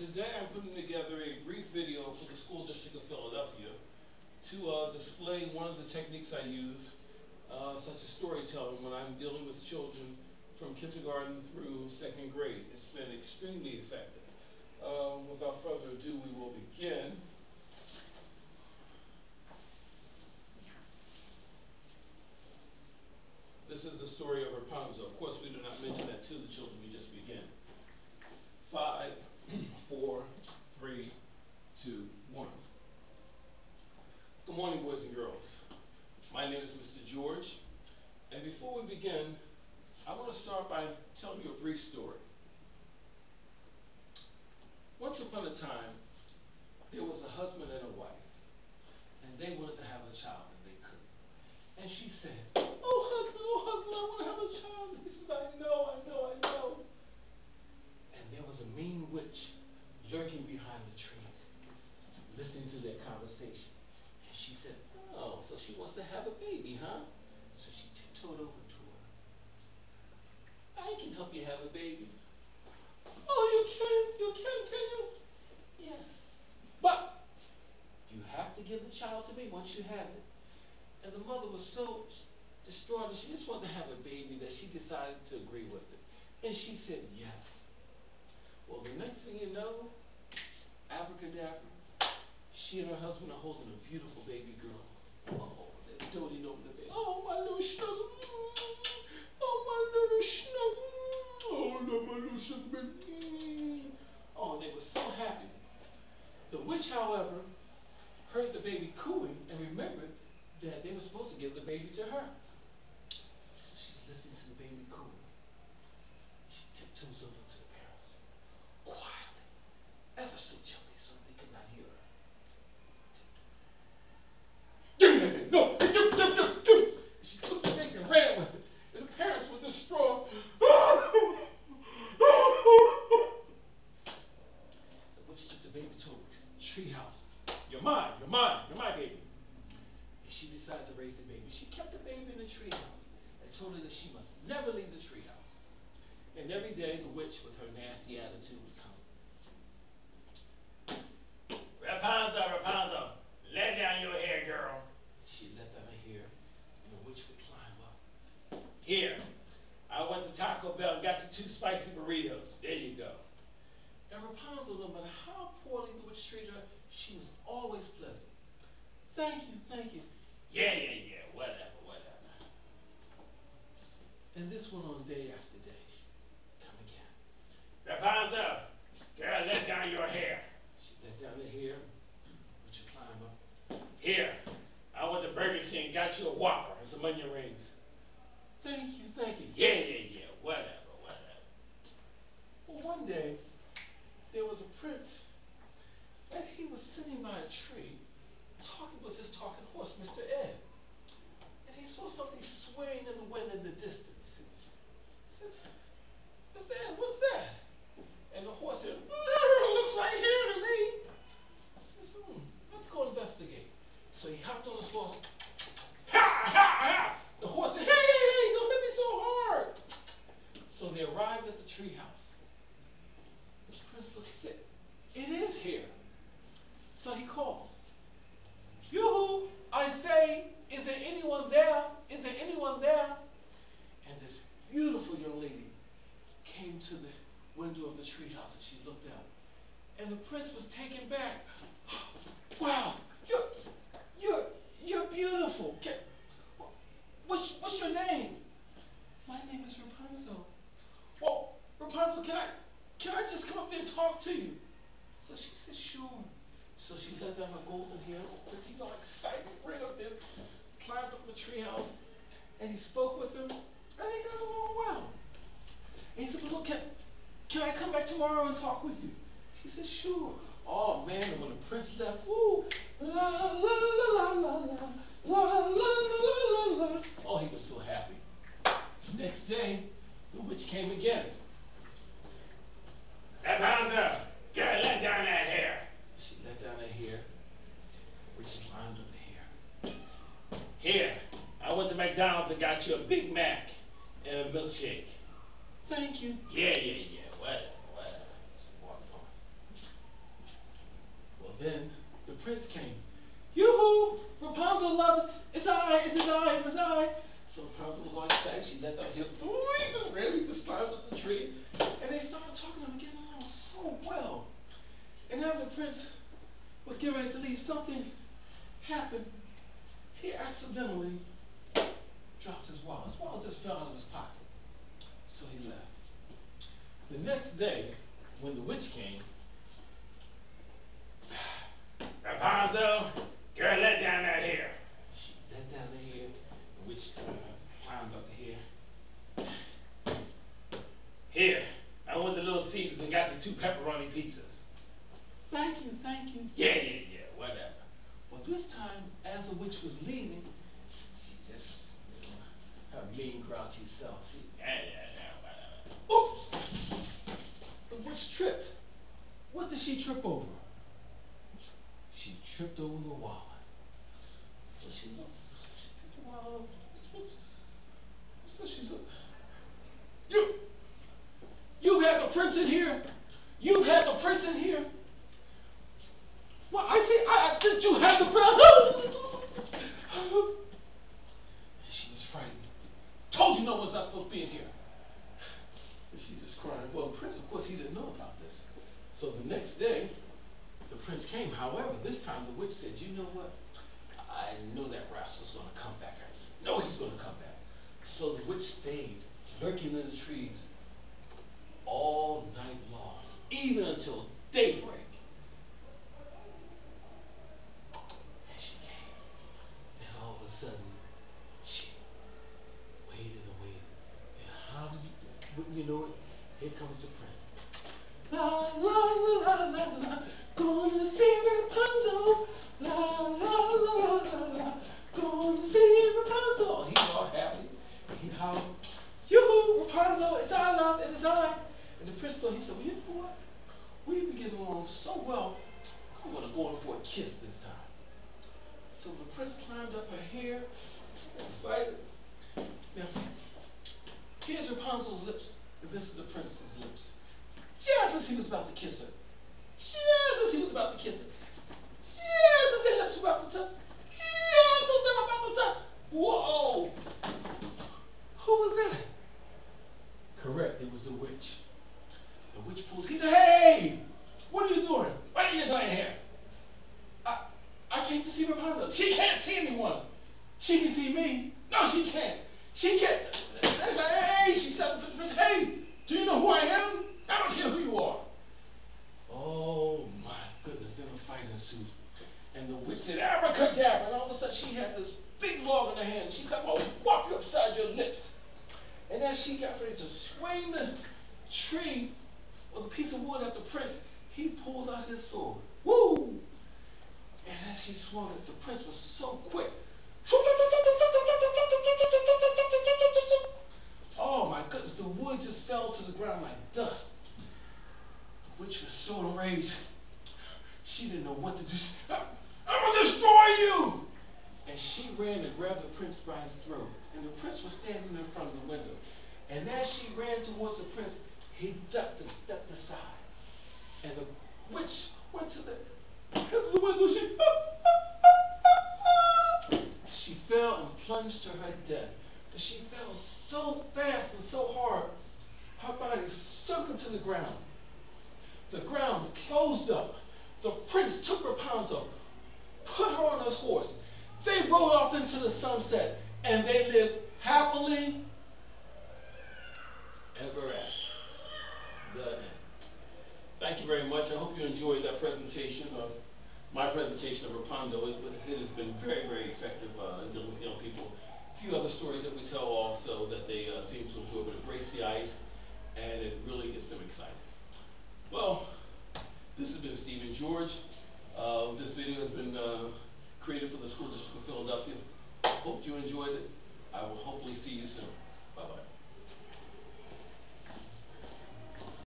Today I'm putting together a brief video for the School District of Philadelphia to display one of the techniques I use, such as storytelling, when I'm dealing with children from kindergarten through second grade. It's been extremely effective. Without further ado, we will begin. This is the story of Rapunzel. Of course, we do not mention that to the children. We just begin. 5, 4, 3, 2, 1. Good morning, boys and girls. My name is Mr. George, and before we begin, I want to start by telling you a brief story. Once upon a time, there was a husband and a wife, and they wanted to have a child, and they couldn't. And she said, oh husband, I want to have a child. He says, I know. And there was a mean witch lurking behind the trees, listening to their conversation. And she said, oh, so she wants to have a baby, huh? So she tiptoed over to her. I can help you have a baby. Oh, you can, can you? Yes. But you have to give the child to me once you have it. And the mother was so distraught, and she just wanted to have a baby, that she decided to agree with it. And she said yes. Well, the next thing you know, abracadabra, she and her husband are holding a beautiful baby girl. Oh, they're doting over the baby. Oh, my little snuggle. Oh, my little snuggle. Oh, my little snuggle. Oh, they were so happy. The witch, however, heard the baby cooing and remembered that they were supposed to give the baby to her. So she's listening to the baby cooing. She tiptoes over to the parents, quietly, ever so gently, so they could not hear her. No! She took the baby and ran with it, and the parents were distraught. The witch took the baby to a treehouse. You're mine, my baby. And she decided to raise the baby. She kept the baby in the treehouse and told her that she must never leave the treehouse. And every day the witch, with her nasty attitude, would come. Rapunzel, let down your hair, girl. She let down her hair, and the witch would climb up. Here, I went to Taco Bell and got you 2 spicy burritos. There you go. And Rapunzel, no matter how poorly the witch treated her, she was always pleasant. Thank you. Yeah, whatever. And this went on day after day. Come again. Rapunzel, girl, let down your hair. She let down her hair. Would you climb up? Here, I went to Burger King, got you a Whopper and some onion rings. Thank you. Yeah, whatever. Well, one day, there was a prince, and he was sitting by a tree, talking with his talking horse, Mr. Ed. And he saw something swaying in the wind in the distance. He said, Mr. Ed, what's that? And the horse said, looks right here to me. He said, let's go investigate. So he hopped on his horse. Ha! The horse said, hey, don't hit me so hard. So they arrived at the treehouse. The prince looked and said, it is here. So he called. Yoo-hoo, I say, is there anyone there? And this beautiful young lady came to the window of the treehouse, and she looked out. And the prince was taken back. Wow, you're beautiful. What's your name? My name is Rapunzel. Well, Rapunzel, can I just come up there and talk to you? So she said, sure. So she let down her golden hair. He's all excited, ran up there, climbed up in the treehouse, and he spoke with her, and they got along well. And he said, look, can I come back tomorrow and talk with you? She said, sure. Oh man, and when the prince left, woo, la la la la la. Oh, he was so happy. The next day, the witch came again. Rapunzel, girl, let down that hair. She let down her hair, which climbed up the hair. Here, I went to McDonald's and got you a Big Mac and a milkshake. Thank you. Yeah, whatever. Then the prince came. Yoo-hoo! Rapunzel, love it! It's I! It is I! It is I! So Rapunzel was all excited. She let out hip. Really, just climbed up the tree. And they started talking and getting along so well. And as the prince was getting ready to leave, something happened. He accidentally dropped his wallet. His wallet just fell out of his pocket. So he left. The next day, when the witch came, Rapunzel, girl, let down that hair. She let down the hair. The witch climbed up the hair. Here, I went to Little Caesars and got you 2 pepperoni pizzas. Thank you, thank you. Yeah, whatever. Well, this time, as the witch was leaving, she just, her mean, grouchy self. Whatever. Oops! The witch tripped. What did she trip over? She tripped over the wallet. So she looked. She picked the wallet up. So she looked. You had the prince in here? You had the prince in here? Well, I think you had the prince. She was frightened. Told you no one's not supposed to be in here. And she just crying. Well, the prince, of course, he didn't know about this. So the next day, the prince came. However, this time the witch said, you know what? I know that rascal's going to come back. I know he's going to come back. So the witch stayed lurking in the trees all night long, even until daybreak. And she came. And all of a sudden, she waited and waited. And how did wouldn't you know it? Here comes the prince. La la la la la la, gonna see Rapunzel. La la la la la, gonna see Rapunzel. He's all happy. He howled, yoo-hoo, Rapunzel, it's I, love, it is I. And the prince thought, he said, well, you know what? We've been getting along so well, I'm going to go in for a kiss this time. So the prince climbed up her hair, excited. Now, here's Rapunzel's lips, and this is the prince's lips. Just as he was about to kiss her. Just as he was about to kiss her. Just as their lips were about to touch. Just as they were about to touch. Whoa! Who was that? Correct, it was the witch. The witch pulled. He said, hey! What are you doing? What are you doing here? I came to see Rapunzel. She can't see anyone. She can see me. No, she can't. She can't. Hey! She said, hey! Do you know who I am? I don't care who you are. Oh my goodness, then a fight ensued. And the witch said, abracadabra, and all of a sudden she had this big log in her hand. She said, I'm going to whop you upside your lips. And as she got ready to swing the tree, or the piece of wood at the prince, he pulled out his sword. Woo! And as she swung it, the prince was so quick. Oh my goodness, the wood just fell to the ground like dust. The witch was so enraged, she didn't know what to do. I'm going to destroy you! And she ran and grabbed the prince by his throat. And the prince was standing in front of the window. And as she ran towards the prince, he ducked and stepped aside. And the witch went to the window. She fell and plunged to her death. But she fell so fast and so hard, her body sunk into the ground. The ground closed up. The prince took Rapunzel, put her on his horse. They rode off into the sunset, and they lived happily ever after. The end. Thank you very much. I hope you enjoyed that presentation of my presentation of Rapunzel. It has been very, very effective in dealing with young people. A few other stories that we tell also that they seem to enjoy, but it breaks the ice, and it really gets them excited. Well, this has been Stephen George. This video has been created for the School District of Philadelphia. Hope you enjoyed it. I will hopefully see you soon. Bye-bye.